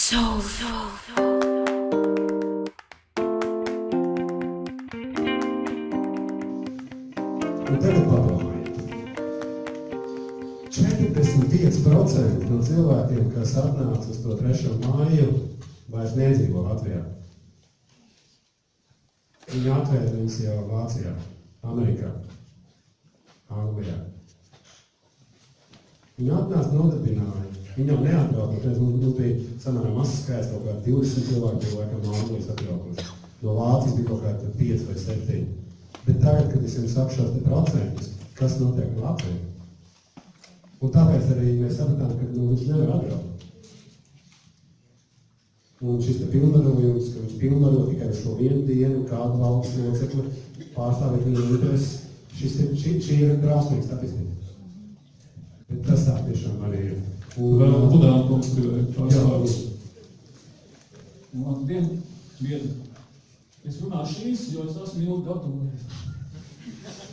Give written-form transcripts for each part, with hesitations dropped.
Soul. Un tagad padomājiet. 45% no cilvēkiem, kas atnāca uz to 3. māju, vairs nedzīvo Latvijā. Viņi atvēra viņus jau Vācijā, Amerikā, Anglijā. Viņi atnāca nodarbināja. Viņi jau neatbrauc, mums bija samērā mazs skaits, kaut kā 20 cilvēku bija laikam no Anglijas atbraukuši. No Vācijas bija kaut kā 5 vai 7. Bet tagad, kad es jums saku šos te procentus, kas notiek Latvijā? Un tāpēc arī mēs sapratām, ka viņš nevar atbraukt. Un šis te pilnvarojums, ka viņš pilnvaro tikai šo vienu dienu, kādu valsts locekli pārstāvēt viņa intereses, šī ir drausmīga statistika. Bet tas tā tiešām arī ir. Vēl Budāna kungs gribēja pārstāvus. Man viena. Es runāšu īsi, jo es esmu ilgi gatavojies.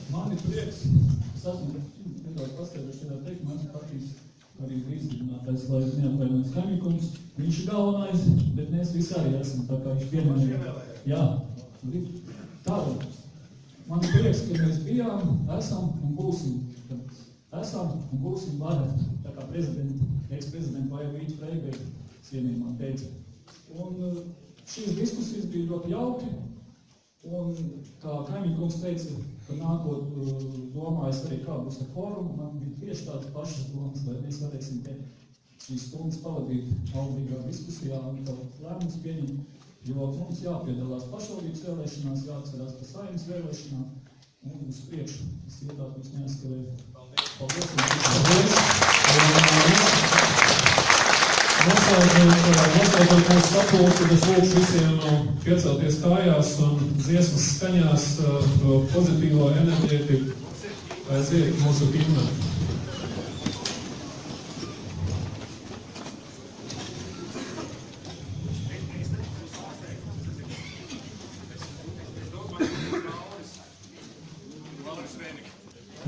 Man ir prieks. Es esmu nedaudz paskaidrošu šādā teikt, man patīk arī līdzdibinātājs, lai neatvainojas Kaimikungs. Viņš ir galvenais, bet mēs visi arī esam, tā kā viņš piemanīja. Jā, tālāk. Man ir prieks, ka mēs bijām, esam un būsim. Esam un būsim varēt, tā kā eks-prezidenta Vaja Vīķa Freiberga cienījumā teica. Un šīs diskusijas bija ļoti jauki, un kā Kaimiņkungs teica, ka nākot domājas arī kā būs ar fórumu, man bija tieši tādas pašas domas, lai mēs varēsim te šīs stundas pavadīt auglīgā diskusijā un lēmumus pieņemt, jo mums jāpiedalās pašvaldības vēlēšanās, jāatcerās par Saeimas vēlēšanām un uz priekšu. Es iedātos neaizskarēju. Paldies! Noslēdzot mūsu sapulci, es lūkšu visiem piecelties kājās un dziesmas skaņās to pozitīvo enerģētiku aiziet mūsu himnā.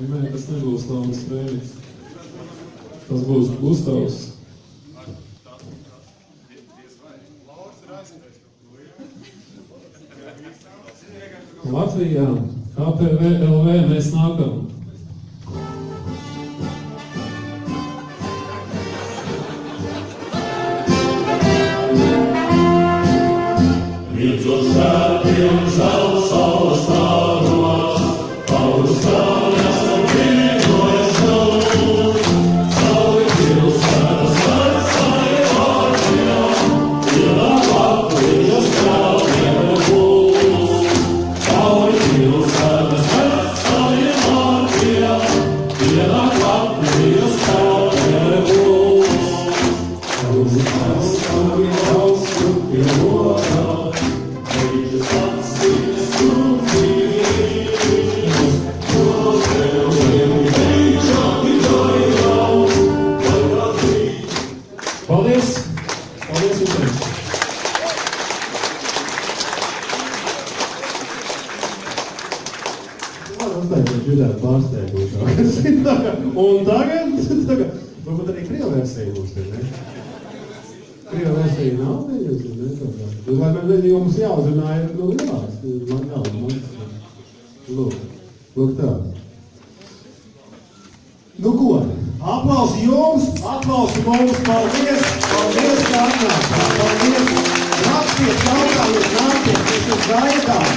Nē, tas nebūs Lauris Rēniks. Tas būs Gustavs. Latvijā, KPV LV, mēs nākam. Līdzos svētiem žēl saules stārumās, pauļus kājas un brīvojas šaut. Sauli pils svētas vecāja vārtījā, ienāk Latvijas krāviena būs. Sauli pils svētas vecāja vārtījā, ienāk Latvijas krāviena būs. Sauli austu pie lotā, Paldies! Paldies visiem! Dzirdēt pārsteigušā. Un tagad, varbūt arī Krieva versija mums ir, ne? Krieva versija nav bijusi, ne? Lai mēs jums jāuzrunā ir no lielās, man nav. Lūk tā. Nu ko? Aplausi jums, aplausi mums, paldies, ka atnācāt, paldies. Rakstiet jautājumus, nāciet, mēs jūs gaidām.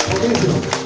Paldies jums.